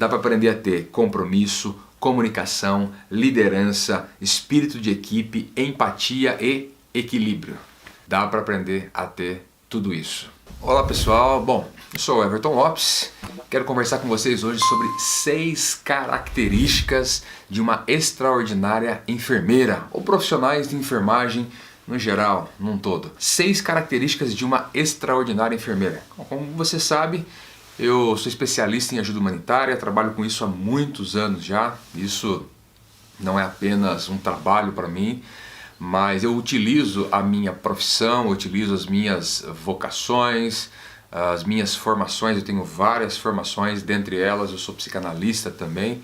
dá para aprender a ter compromisso, comunicação, liderança, espírito de equipe, empatia e equilíbrio. Dá para aprender a ter tudo isso. Olá pessoal, bom, eu sou o Everton Lopes, quero conversar com vocês hoje sobre 6 características de uma extraordinária enfermeira ou profissionais de enfermagem no geral, num todo. 6 características de uma extraordinária enfermeira. Como você sabe, eu sou especialista em ajuda humanitária, trabalho com isso há muitos anos já. Isso não é apenas um trabalho para mim, mas eu utilizo a minha profissão, eu utilizo as minhas vocações, as minhas formações. Eu tenho várias formações, dentre elas eu sou psicanalista também,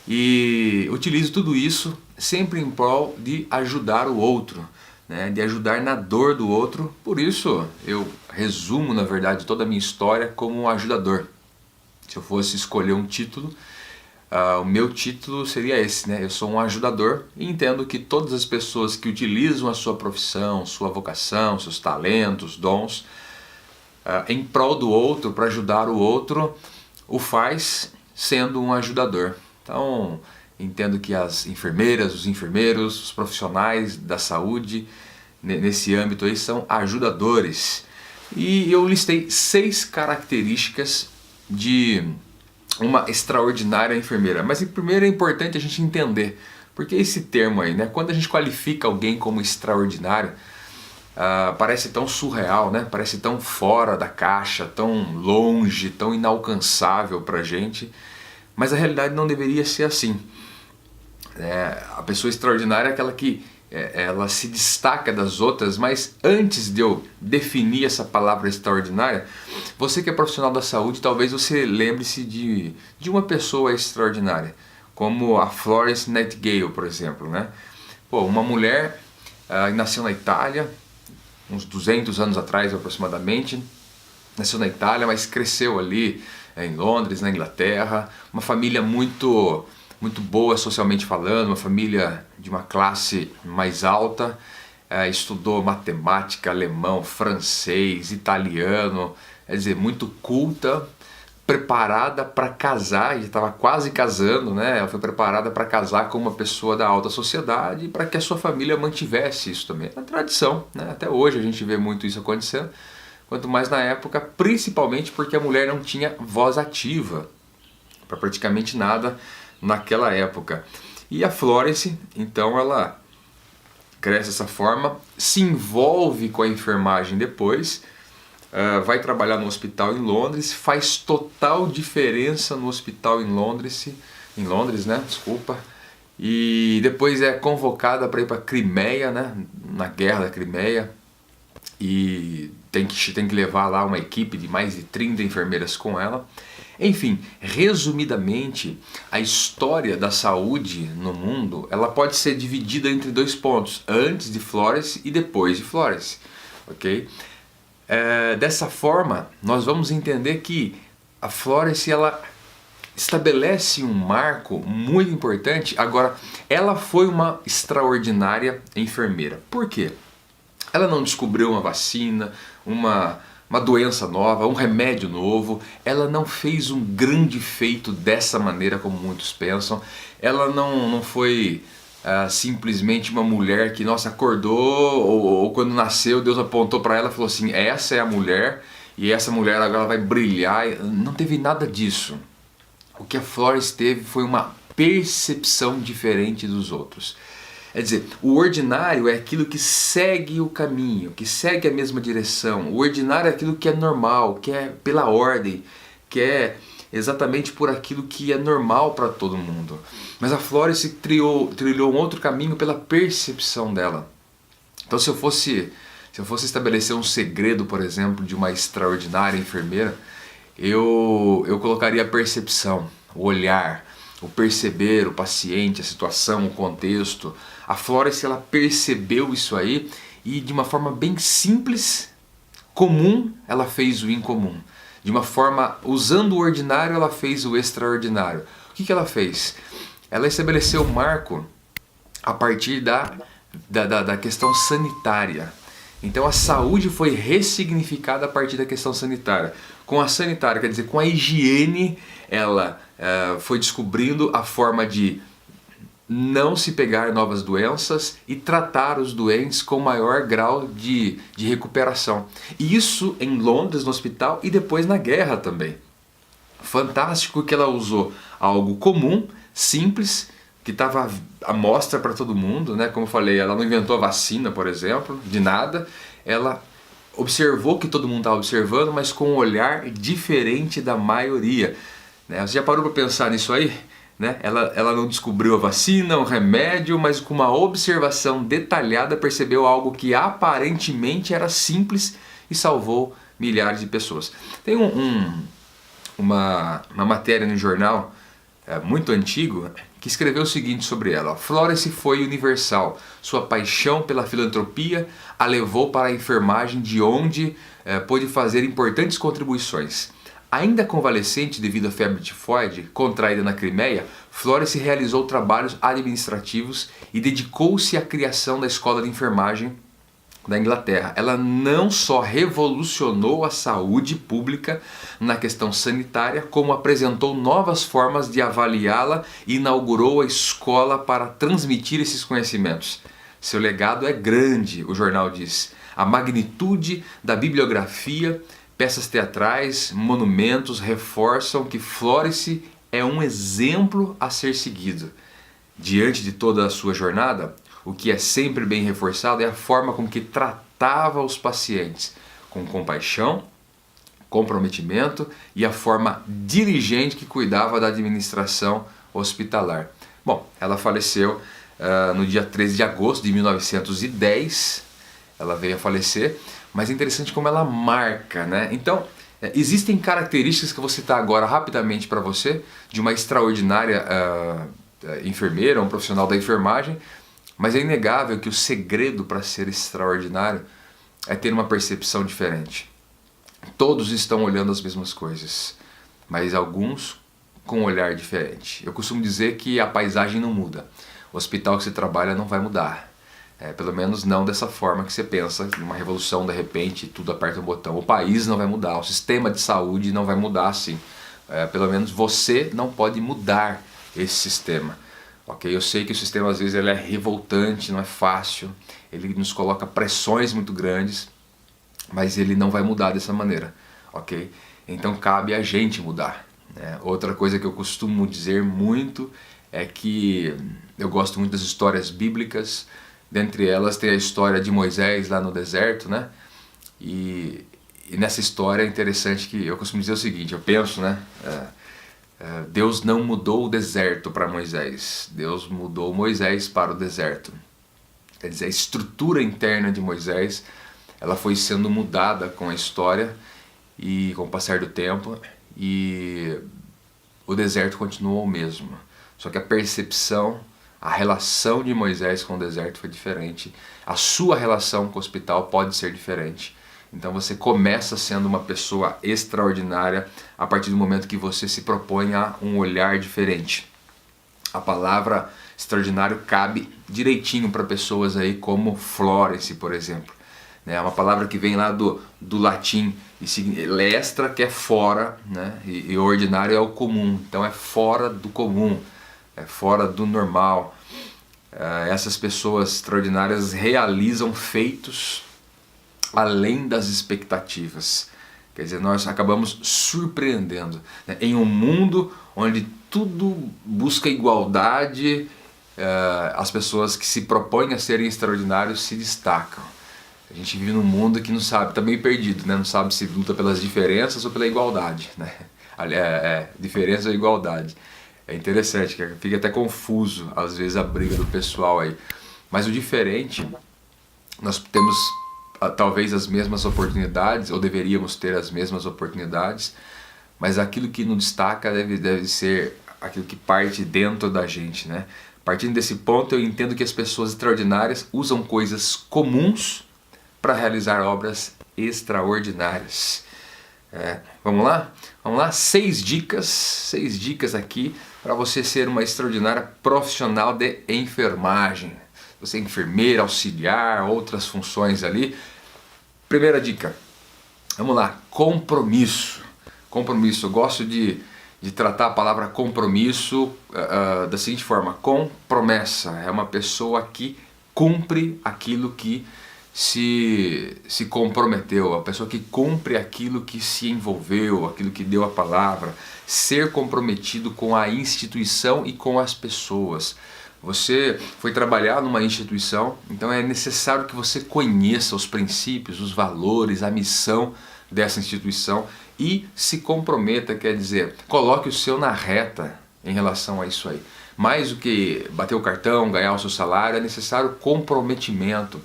e utilizo tudo isso sempre em prol de ajudar o outro, né? De ajudar na dor do outro. Por isso eu resumo, na verdade, toda a minha história como um ajudador. Se eu fosse escolher um título, o meu título seria esse, né? Eu sou um ajudador e entendo que todas as pessoas que utilizam a sua profissão, sua vocação, seus talentos, dons, em prol do outro, para ajudar o outro, o faz sendo um ajudador. Então, entendo que as enfermeiras, os enfermeiros, os profissionais da saúde, nesse âmbito aí, são ajudadores. E eu listei 6 características de uma extraordinária enfermeira. Mas primeiro é importante a gente entender, porque esse termo aí, né? Quando a gente qualifica alguém como extraordinário, parece tão surreal, né? Parece tão fora da caixa, tão longe, tão inalcançável pra gente. Mas a realidade não deveria ser assim. A pessoa extraordinária é aquela que ela se destaca das outras, mas antes de eu definir essa palavra extraordinária, você que é profissional da saúde, talvez você lembre-se de uma pessoa extraordinária, como a Florence Nightingale, por exemplo, né? Pô, uma mulher nasceu na Itália, uns 200 anos atrás aproximadamente, nasceu na Itália, mas cresceu ali em Londres, na Inglaterra, uma família muito boa socialmente falando, uma família de uma classe mais alta, estudou matemática, alemão, francês, italiano, quer dizer, muito culta, preparada para casar, já estava quase casando, né? Ela foi preparada para casar com uma pessoa da alta sociedade para que a sua família mantivesse isso também. É uma tradição, né? Até hoje a gente vê muito isso acontecendo, quanto mais na época, principalmente porque a mulher não tinha voz ativa para praticamente nada naquela época. E a Florence, então, ela cresce dessa forma, se envolve com a enfermagem depois, vai trabalhar no hospital em Londres, faz total diferença no hospital em Londres, né? Desculpa. E depois é convocada para ir para a Crimeia, né? Na guerra da Crimeia, e tem que levar lá uma equipe de mais de 30 enfermeiras com ela. Enfim, resumidamente, a história da saúde no mundo, ela pode ser dividida entre 2 pontos, antes de Florence e depois de Florence, ok? Dessa forma, nós vamos entender que a Florence, ela estabelece um marco muito importante. Agora, ela foi uma extraordinária enfermeira. Por quê? Ela não descobriu uma vacina, uma doença nova, um remédio novo. Ela não fez um grande feito dessa maneira como muitos pensam. Ela não foi simplesmente uma mulher que, nossa, acordou ou quando nasceu Deus apontou para ela e falou assim, essa é a mulher e essa mulher agora vai brilhar. Não teve nada disso. O que a Florence teve foi uma percepção diferente dos outros. Quer dizer, o ordinário é aquilo que segue o caminho, que segue a mesma direção. O ordinário é aquilo que é normal, que é pela ordem, que é exatamente por aquilo que é normal para todo mundo. Mas a Florence trilhou um outro caminho pela percepção dela. Então, se eu fosse estabelecer um segredo, por exemplo, de uma extraordinária enfermeira, eu colocaria a percepção, o olhar, o perceber o paciente, a situação, o contexto. A Florence, ela percebeu isso aí e de uma forma bem simples, comum, ela fez o incomum. De uma forma, usando o ordinário, ela fez o extraordinário. O que ela fez? Ela estabeleceu o marco a partir da questão sanitária. Então a saúde foi ressignificada a partir da questão sanitária. Com a sanitária, quer dizer, com a higiene, ela foi descobrindo a forma de não se pegar novas doenças e tratar os doentes com maior grau de recuperação. E isso em Londres, no hospital, e depois na guerra também. Fantástico que ela usou algo comum, simples, que estava à mostra para todo mundo, né? Como eu falei, ela não inventou a vacina, por exemplo, de nada. Ela observou que todo mundo estava observando, mas com um olhar diferente da maioria. Né? Você já parou para pensar nisso aí? Né? Ela não descobriu a vacina, o remédio, mas com uma observação detalhada percebeu algo que aparentemente era simples e salvou milhares de pessoas. Tem uma matéria no jornal muito antigo que escreveu o seguinte sobre ela: Florence foi universal, sua paixão pela filantropia a levou para a enfermagem, de onde pôde fazer importantes contribuições. Ainda convalescente devido à febre tifoide contraída na Crimeia, Florence realizou trabalhos administrativos e dedicou-se à criação da escola de enfermagem da Inglaterra. Ela não só revolucionou a saúde pública na questão sanitária, como apresentou novas formas de avaliá-la e inaugurou a escola para transmitir esses conhecimentos. Seu legado é grande, o jornal diz. A magnitude da bibliografia, peças teatrais, monumentos reforçam que Florence é um exemplo a ser seguido. Diante de toda a sua jornada, o que é sempre bem reforçado é a forma com que tratava os pacientes, com compaixão, comprometimento e a forma diligente que cuidava da administração hospitalar. Bom, ela faleceu no dia 13 de agosto de 1910, ela veio a falecer, mas é interessante como ela marca, né? Então, existem características que eu vou citar agora rapidamente para você, de uma extraordinária enfermeira, um profissional da enfermagem, mas é inegável que o segredo para ser extraordinário é ter uma percepção diferente. Todos estão olhando as mesmas coisas, mas alguns com um olhar diferente. Eu costumo dizer que a paisagem não muda. O hospital que você trabalha não vai mudar. Pelo menos não dessa forma que você pensa, uma revolução de repente, tudo aperta um botão. O país não vai mudar, o sistema de saúde não vai mudar assim. Pelo menos você não pode mudar esse sistema. Okay? Eu sei que o sistema às vezes ele é revoltante, não é fácil, ele nos coloca pressões muito grandes, mas ele não vai mudar dessa maneira. Okay? Então cabe a gente mudar. Né? Outra coisa que eu costumo dizer muito é que eu gosto muito das histórias bíblicas. Dentre elas tem a história de Moisés lá no deserto, né? E nessa história é interessante que eu costumo dizer o seguinte, eu penso, né? Deus não mudou o deserto para Moisés, Deus mudou Moisés para o deserto. Quer dizer, a estrutura interna de Moisés, ela foi sendo mudada com a história e com o passar do tempo, e o deserto continuou o mesmo. Só que a percepção, a relação de Moisés com o deserto foi diferente. A sua relação com o hospital pode ser diferente. Então você começa sendo uma pessoa extraordinária a partir do momento que você se propõe a um olhar diferente. A palavra extraordinário cabe direitinho para pessoas aí como Florence, por exemplo. É uma palavra que vem lá do latim, lestra, que é fora, né? E o ordinário é o comum. Então é fora do comum, é fora do normal. Essas pessoas extraordinárias realizam feitos além das expectativas. Quer dizer, nós acabamos surpreendendo. Né? Em um mundo onde tudo busca igualdade, as pessoas que se propõem a serem extraordinários se destacam. A gente vive num mundo que não sabe, está meio perdido, né? Não sabe se luta pelas diferenças ou pela igualdade. Né? Diferença ou igualdade. É interessante, que fica até confuso às vezes a briga do pessoal aí. Mas o diferente, nós temos talvez as mesmas oportunidades, ou deveríamos ter as mesmas oportunidades, mas aquilo que nos destaca deve ser aquilo que parte dentro da gente, né? Partindo desse ponto, eu entendo que as pessoas extraordinárias usam coisas comuns para realizar obras extraordinárias. Vamos lá? Vamos lá? 6 dicas aqui para você ser uma extraordinária profissional de enfermagem. Você é enfermeira, auxiliar, outras funções ali. Primeira dica, vamos lá, compromisso. Compromisso, eu gosto de tratar a palavra compromisso da seguinte forma: com promessa. É uma pessoa que cumpre aquilo que se comprometeu, a pessoa que cumpre aquilo que se envolveu, aquilo que deu a palavra. Ser comprometido com a instituição e com as pessoas. Você foi trabalhar numa instituição, então é necessário que você conheça os princípios, os valores, a missão dessa instituição e se comprometa, quer dizer, coloque o seu na reta em relação a isso aí. Mais do que bater o cartão, ganhar o seu salário, é necessário comprometimento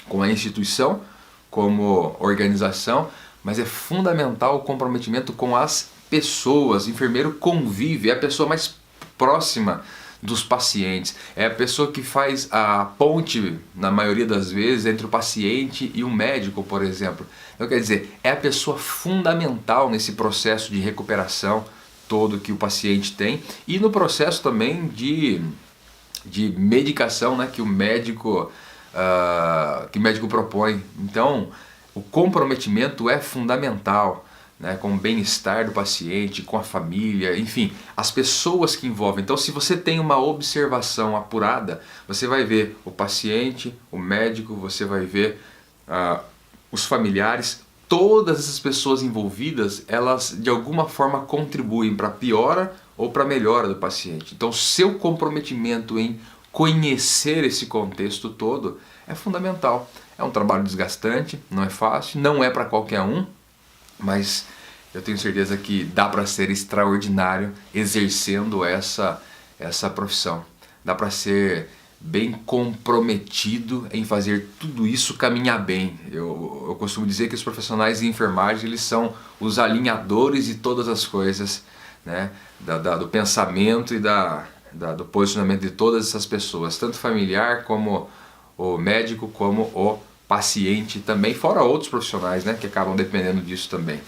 com a instituição, como organização, mas é fundamental o comprometimento com as pessoas. O enfermeiro convive, é a pessoa mais próxima dos pacientes, é a pessoa que faz a ponte, na maioria das vezes, entre o paciente e o médico, por exemplo. Então, quer dizer, é a pessoa fundamental nesse processo de recuperação todo que o paciente tem e no processo também de medicação, né, que o médico propõe. Então, o comprometimento é fundamental, né, com o bem-estar do paciente, com a família, enfim, as pessoas que envolvem. Então, se você tem uma observação apurada, você vai ver o paciente, o médico, você vai ver os familiares, todas essas pessoas envolvidas, elas de alguma forma contribuem para a piora ou para a melhora do paciente. Então, seu comprometimento em conhecer esse contexto todo é fundamental. É um trabalho desgastante, não é fácil, não é para qualquer um, mas eu tenho certeza que dá para ser extraordinário exercendo essa profissão. Dá para ser bem comprometido em fazer tudo isso caminhar bem. Eu costumo dizer que os profissionais de enfermagem, eles são os alinhadores de todas as coisas, né? Do pensamento e do posicionamento de todas essas pessoas, tanto familiar como o médico, como o paciente também, fora outros profissionais, né, que acabam dependendo disso também.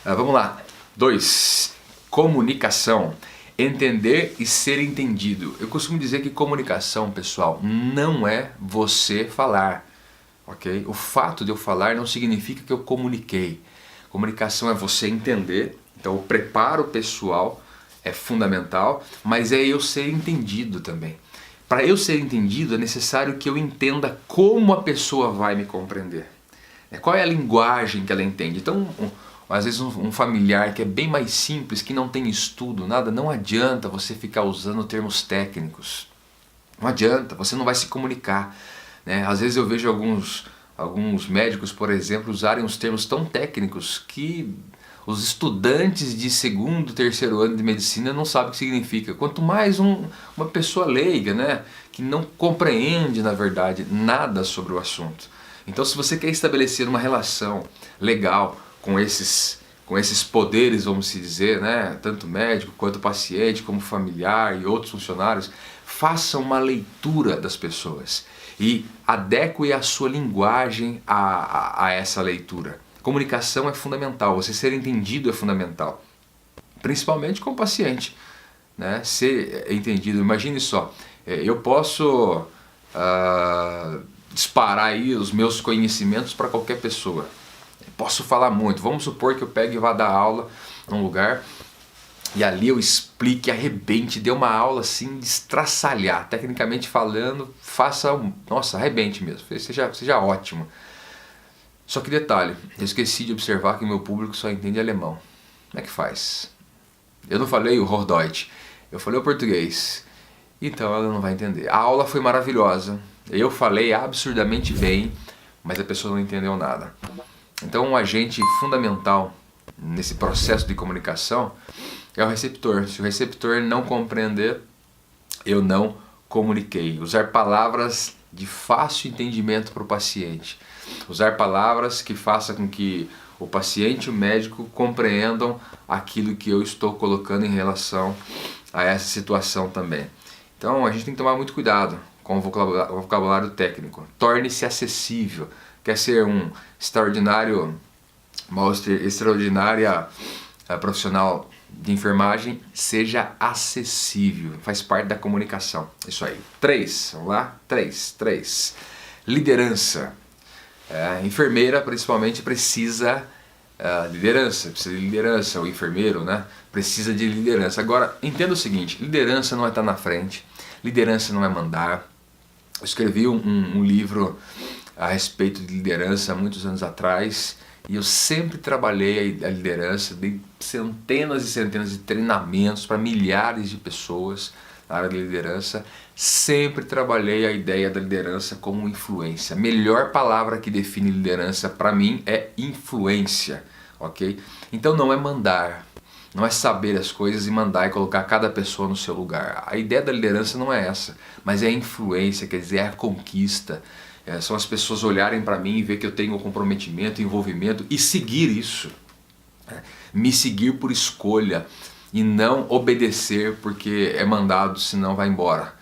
Vamos lá. 2. Comunicação. Entender e ser entendido. Eu costumo dizer que comunicação, pessoal, não é você falar, ok? O fato de eu falar não significa que eu comuniquei. Comunicação é você entender, então o preparo pessoal é fundamental, mas é eu ser entendido também. Para eu ser entendido é necessário que eu entenda como a pessoa vai me compreender. Qual é a linguagem que ela entende? Então, às vezes um familiar que é bem mais simples, que não tem estudo, nada, não adianta você ficar usando termos técnicos. Não adianta, você não vai se comunicar, né? Às vezes eu vejo alguns médicos, por exemplo, usarem uns termos tão técnicos que os estudantes de segundo, terceiro ano de medicina não sabem o que significa. Quanto mais uma pessoa leiga, né, que não compreende, na verdade, nada sobre o assunto. Então, se você quer estabelecer uma relação legal com esses poderes, vamos se dizer, né, tanto médico quanto paciente, como familiar e outros funcionários, faça uma leitura das pessoas e adeque a sua linguagem a essa leitura. Comunicação é fundamental, você ser entendido é fundamental, principalmente com o paciente, né? Ser entendido. Imagine só, eu posso disparar aí os meus conhecimentos para qualquer pessoa, posso falar muito. Vamos supor que eu pegue e vá dar aula num lugar e ali eu explique, arrebente, dê uma aula assim, de estraçalhar, tecnicamente falando, nossa, arrebente mesmo, seja ótimo. Só que detalhe, eu esqueci de observar que o meu público só entende alemão. Como é que faz? Eu não falei o Hochdeutsch, eu falei o português. Então ela não vai entender. A aula foi maravilhosa, eu falei absurdamente bem, mas a pessoa não entendeu nada. Então um agente fundamental nesse processo de comunicação é o receptor. Se o receptor não compreender, eu não comuniquei. Usar palavras de fácil entendimento para o paciente. Usar palavras que façam com que o paciente e o médico compreendam aquilo que eu estou colocando em relação a essa situação também. Então a gente tem que tomar muito cuidado com o vocabulário técnico. Torne-se acessível. Quer ser uma extraordinária profissional de enfermagem, seja acessível. Faz parte da comunicação. Isso aí. 3, vamos lá? 3. Liderança. A enfermeira, principalmente, precisa liderança, precisa de liderança, o enfermeiro, né, precisa de liderança. Agora, entenda o seguinte, liderança não é estar na frente, liderança não é mandar. Eu escrevi um livro a respeito de liderança há muitos anos atrás, e eu sempre trabalhei a liderança, dei centenas e centenas de treinamentos para milhares de pessoas na área de liderança. Sempre trabalhei a ideia da liderança como influência. A melhor palavra que define liderança para mim é influência, ok? Então não é mandar, não é saber as coisas e mandar e colocar cada pessoa no seu lugar. A ideia da liderança não é essa, mas é a influência, quer dizer, é a conquista. São as pessoas olharem para mim e ver que eu tenho comprometimento, envolvimento e seguir isso. Me seguir por escolha e não obedecer porque é mandado, senão vai embora.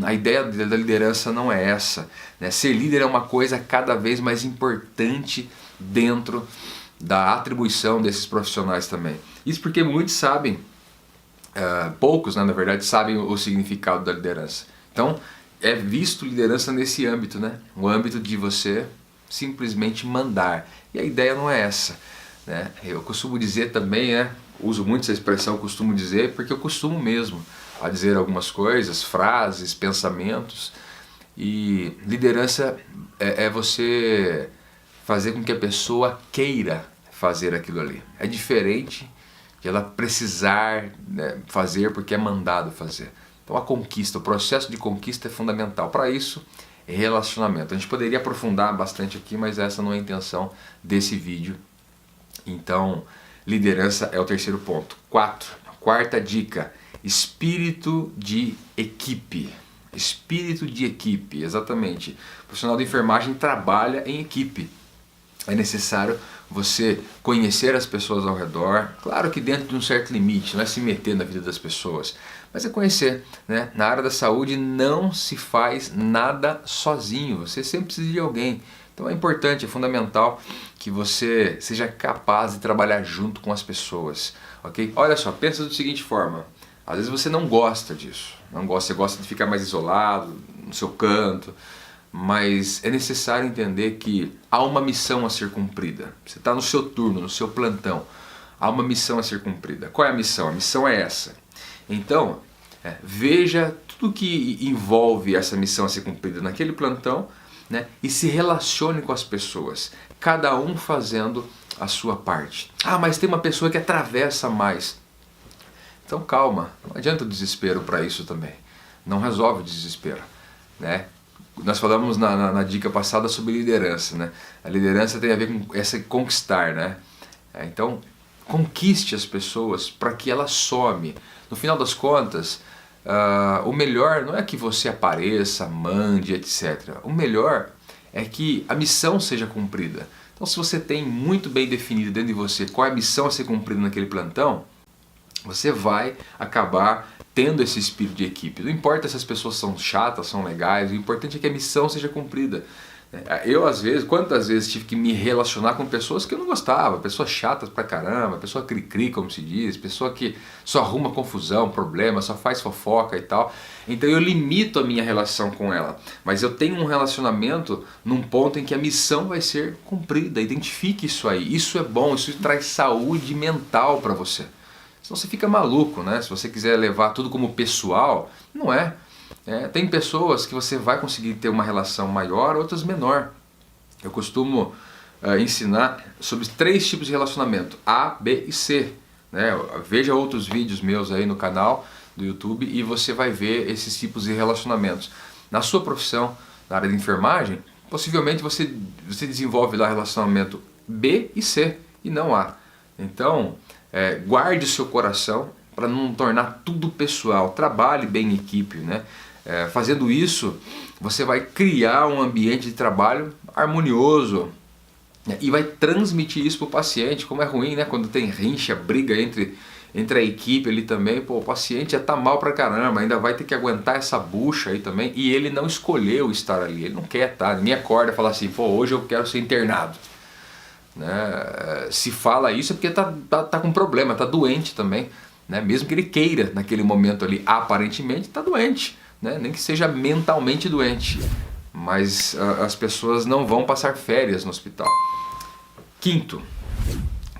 A ideia da liderança não é essa, né? Ser líder é uma coisa cada vez mais importante dentro da atribuição desses profissionais também. Isso porque muitos sabem, poucos, né, na verdade, sabem o significado da liderança. Então, é visto liderança nesse âmbito, né? O âmbito de você simplesmente mandar. E a ideia não é essa, né? Eu costumo dizer também, né? Uso muito essa expressão, costumo dizer, porque eu costumo mesmo a dizer algumas coisas, frases, pensamentos. E liderança é você fazer com que a pessoa queira fazer aquilo ali. É diferente de ela precisar, né, fazer porque é mandado fazer. Então a conquista, o processo de conquista é fundamental. Para isso, é relacionamento. A gente poderia aprofundar bastante aqui, mas essa não é a intenção desse vídeo. Então, liderança é o terceiro ponto. Quarta dica, espírito de equipe. Espírito de equipe, exatamente. O profissional de enfermagem trabalha em equipe. É necessário você conhecer as pessoas ao redor, claro que dentro de um certo limite, não é se meter na vida das pessoas, mas é conhecer, né? Na área da saúde não se faz nada sozinho, você sempre precisa de alguém. Então é importante, é fundamental que você seja capaz de trabalhar junto com as pessoas, ok? Olha só, pensa da seguinte forma, às vezes você não gosta disso, você gosta de ficar mais isolado, no seu canto, mas é necessário entender que há uma missão a ser cumprida. Você está no seu turno, no seu plantão, há uma missão a ser cumprida. Qual é a missão? A missão é essa. Então, veja tudo que envolve essa missão a ser cumprida naquele plantão, né, e se relacione com as pessoas, cada um fazendo a sua parte. Ah, mas tem uma pessoa que atravessa mais. Então calma, não adianta o desespero para isso também. Não resolve o desespero, né? Nós falamos na dica passada sobre liderança, né? A liderança tem a ver com essa conquistar, né? Então, conquiste as pessoas para que elas some. No final das contas, o melhor não é que você apareça, mande, etc. O melhor é que a missão seja cumprida. Então, se você tem muito bem definido dentro de você qual é a missão a ser cumprida naquele plantão, você vai acabar tendo esse espírito de equipe. Não importa se as pessoas são chatas, são legais, o importante é que a missão seja cumprida. Eu, às vezes, quantas vezes tive que me relacionar com pessoas que eu não gostava, pessoas chatas pra caramba, pessoa cri-cri, como se diz, pessoa que só arruma confusão, problema, só faz fofoca e tal. Então eu limito a minha relação com ela, mas eu tenho um relacionamento num ponto em que a missão vai ser cumprida. Identifique isso aí, isso é bom, isso traz saúde mental para você. Senão você fica maluco, né? Se você quiser levar tudo como pessoal, não é. Tem pessoas que você vai conseguir ter uma relação maior, outras menor. Eu costumo ensinar sobre 3 tipos de relacionamento, A, B e C. Né? Veja outros vídeos meus aí no canal do YouTube e você vai ver esses tipos de relacionamentos. Na sua profissão, na área de enfermagem, possivelmente você desenvolve lá relacionamento B e C e não A. Então, guarde o seu coração para não tornar tudo pessoal, trabalhe bem em equipe, né? Fazendo isso, você vai criar um ambiente de trabalho harmonioso, né? E vai transmitir isso para o paciente, como é ruim, né? Quando tem rincha, briga entre a equipe ali também, pô, o paciente já tá mal pra caramba, ainda vai ter que aguentar essa bucha aí também, e ele não escolheu estar ali, ele não quer estar, ninguém acorda e fala assim, pô, hoje eu quero ser internado. Né? Se fala isso é porque tá com problema, tá doente também, né? Mesmo que ele queira naquele momento ali, aparentemente tá doente, né? Nem que seja mentalmente doente, mas as pessoas não vão passar férias no hospital.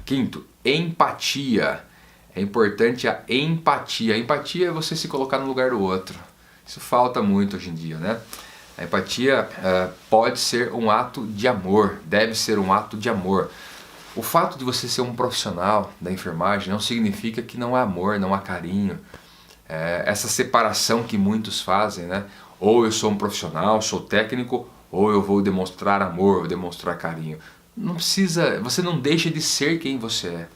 Quinto, empatia. É importante a empatia. A empatia é você se colocar no lugar do outro. Isso falta muito hoje em dia, né? A empatia pode ser um ato de amor, deve ser um ato de amor. O fato de você ser um profissional da enfermagem não significa que não há amor, não há carinho. Essa separação que muitos fazem, né? Ou eu sou um profissional, sou técnico, ou eu vou demonstrar amor, vou demonstrar carinho. Não precisa, você não deixa de ser quem você é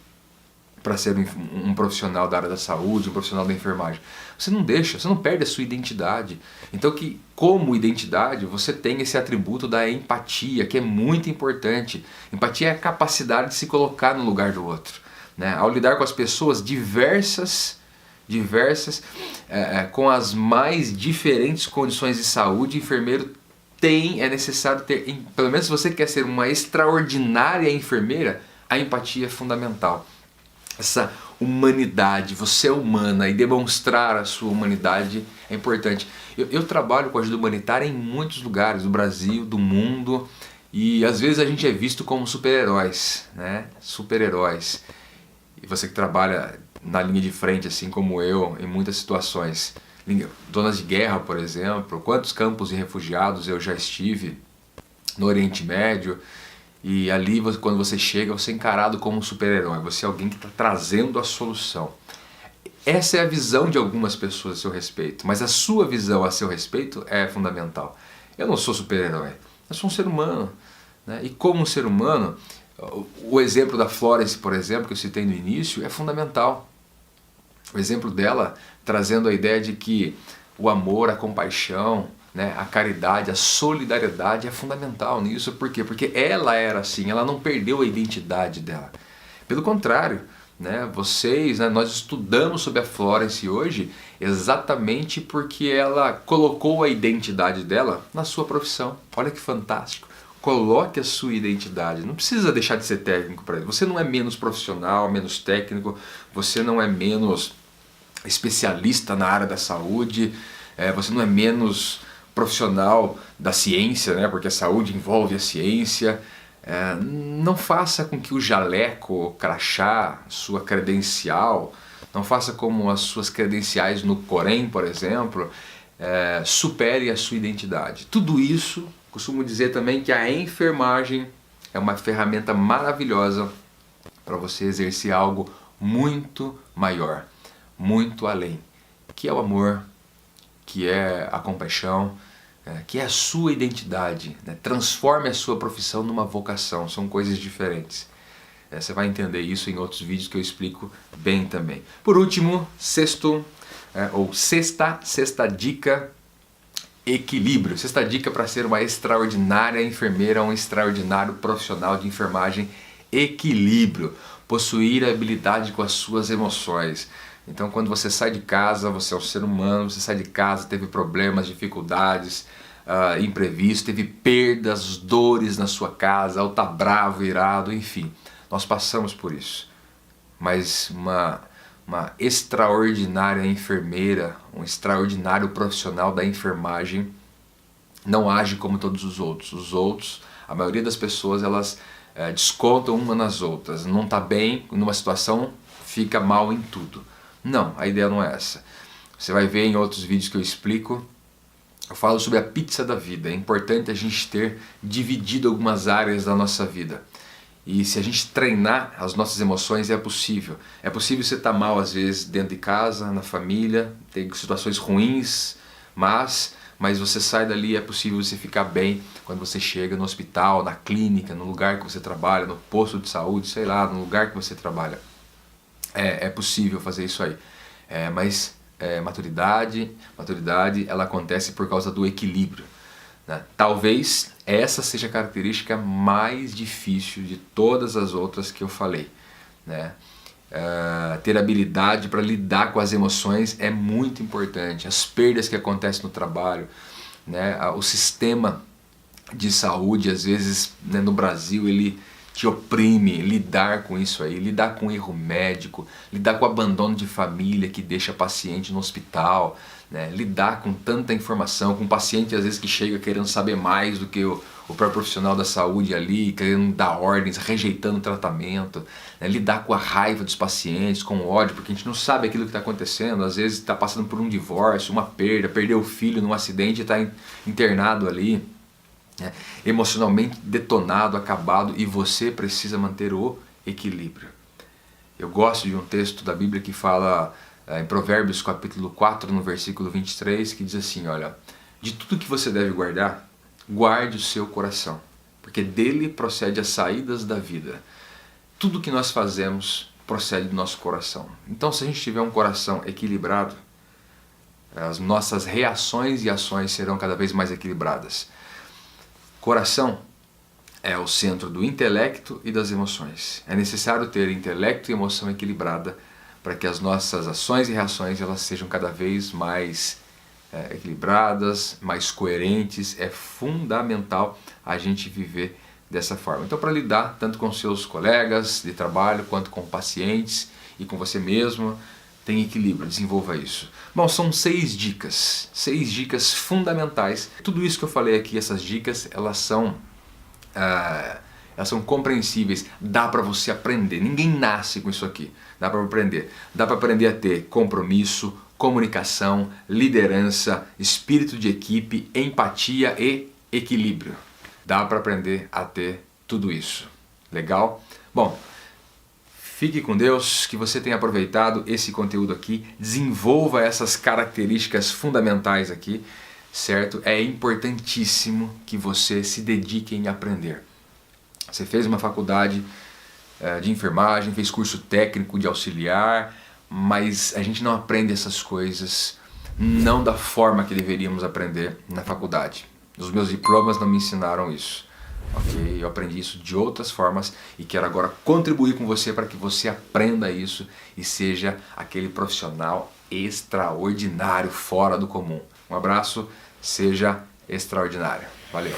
para ser um profissional da área da saúde, um profissional da enfermagem. Você não deixa, você não perde a sua identidade. Então que como identidade você tem esse atributo da empatia, que é muito importante. Empatia é a capacidade de se colocar no lugar do outro, né? Ao lidar com as pessoas diversas, com as mais diferentes condições de saúde, enfermeiro é necessário ter, pelo menos se você quer ser uma extraordinária enfermeira, a empatia é fundamental. Essa humanidade, você é humana e demonstrar a sua humanidade é importante. Eu trabalho com ajuda humanitária em muitos lugares do Brasil, do mundo, e às vezes a gente é visto como super-heróis, né? Super-heróis. E você que trabalha na linha de frente, assim como eu, em muitas situações. Zonas de guerra, por exemplo, quantos campos de refugiados eu já estive no Oriente Médio. E ali, quando você chega, você é encarado como um super-herói, você é alguém que está trazendo a solução. Essa é a visão de algumas pessoas a seu respeito, mas a sua visão a seu respeito é fundamental. Eu não sou super-herói, eu sou um ser humano, né? E como um ser humano, o exemplo da Florence, por exemplo, que eu citei no início, é fundamental. O exemplo dela trazendo a ideia de que o amor, a compaixão, né, a caridade, a solidariedade é fundamental nisso. Por quê? Porque ela era assim, ela não perdeu a identidade dela. Pelo contrário, né, nós estudamos sobre a Florence hoje exatamente porque ela colocou a identidade dela na sua profissão. Olha que fantástico. Coloque a sua identidade. Não precisa deixar de ser técnico para isso. Você não é menos profissional, menos técnico, você não é menos especialista na área da saúde, você não é menos profissional da ciência, né? Porque a saúde envolve a ciência. Não faça com que o jaleco, o crachá, sua credencial, não faça como as suas credenciais no Corém, por exemplo, supere a sua identidade. Tudo isso, costumo dizer também que a enfermagem é uma ferramenta maravilhosa para você exercer algo muito maior, muito além, que é o amor, que é a compaixão, que é a sua identidade, né? Transforme a sua profissão numa vocação, são coisas diferentes. Você vai entender isso em outros vídeos que eu explico bem também. Por último, sexta dica, equilíbrio. Sexta dica para ser uma extraordinária enfermeira, um extraordinário profissional de enfermagem: equilíbrio, possuir habilidade com as suas emoções. Então, quando você sai de casa, você é um ser humano, você sai de casa, teve problemas, dificuldades, imprevistos, teve perdas, dores na sua casa, ou tá bravo, irado, enfim. Nós passamos por isso. Mas uma extraordinária enfermeira, um extraordinário profissional da enfermagem não age como todos os outros. Os outros, a maioria das pessoas, elas descontam uma nas outras. Não está bem numa situação, fica mal em tudo. Não, a ideia não é essa. Você vai ver em outros vídeos que eu explico, eu falo sobre a pizza da vida. É importante a gente ter dividido algumas áreas da nossa vida. E se a gente treinar as nossas emoções, é possível. É possível você estar mal às vezes dentro de casa, na família, tem situações ruins, mas você sai dali, é possível você ficar bem quando você chega no hospital, na clínica, no lugar que você trabalha, no posto de saúde, sei lá, no lugar que você trabalha. É possível fazer isso aí. Mas maturidade, ela acontece por causa do equilíbrio, né? Talvez essa seja a característica mais difícil de todas as outras que eu falei, né? Ter habilidade para lidar com as emoções é muito importante. As perdas que acontecem no trabalho, né? O sistema de saúde, às vezes, né, no Brasil, ele te oprime, lidar com isso aí, lidar com erro médico, lidar com o abandono de família que deixa paciente no hospital, né? Lidar com tanta informação, com paciente às vezes que chega querendo saber mais do que o próprio profissional da saúde ali, querendo dar ordens, rejeitando o tratamento, né? Lidar com a raiva dos pacientes, com o ódio, porque a gente não sabe aquilo que está acontecendo, às vezes está passando por um divórcio, uma perda, perdeu o filho num acidente e está internado ali, né? Emocionalmente detonado, acabado, e você precisa manter o equilíbrio. Eu gosto de um texto da Bíblia que fala em Provérbios capítulo 4, no versículo 23, que diz assim, olha, de tudo que você deve guardar, guarde o seu coração, porque dele procede as saídas da vida. Tudo que nós fazemos procede do nosso coração. Então, se a gente tiver um coração equilibrado, as nossas reações e ações serão cada vez mais equilibradas. Coração é o centro do intelecto e das emoções. É necessário ter intelecto e emoção equilibrada para que as nossas ações e reações elas sejam cada vez mais equilibradas, mais coerentes. É fundamental a gente viver dessa forma. Então, para lidar tanto com seus colegas de trabalho, quanto com pacientes e com você mesmo, tem equilíbrio, desenvolva isso. Bom, são 6 dicas fundamentais. Tudo isso que eu falei aqui, essas dicas, elas são compreensíveis, dá para você aprender. Ninguém nasce com isso aqui, dá para aprender. Dá para aprender a ter compromisso, comunicação, liderança, espírito de equipe, empatia e equilíbrio. Dá para aprender a ter tudo isso. Legal? Bom, fique com Deus, que você tenha aproveitado esse conteúdo aqui, desenvolva essas características fundamentais aqui, certo? É importantíssimo que você se dedique em aprender. Você fez uma faculdade de enfermagem, fez curso técnico de auxiliar, mas a gente não aprende essas coisas não da forma que deveríamos aprender na faculdade. Os meus diplomas não me ensinaram isso. Okay? Eu aprendi isso de outras formas e quero agora contribuir com você para que você aprenda isso e seja aquele profissional extraordinário, fora do comum. Um abraço, seja extraordinário. Valeu!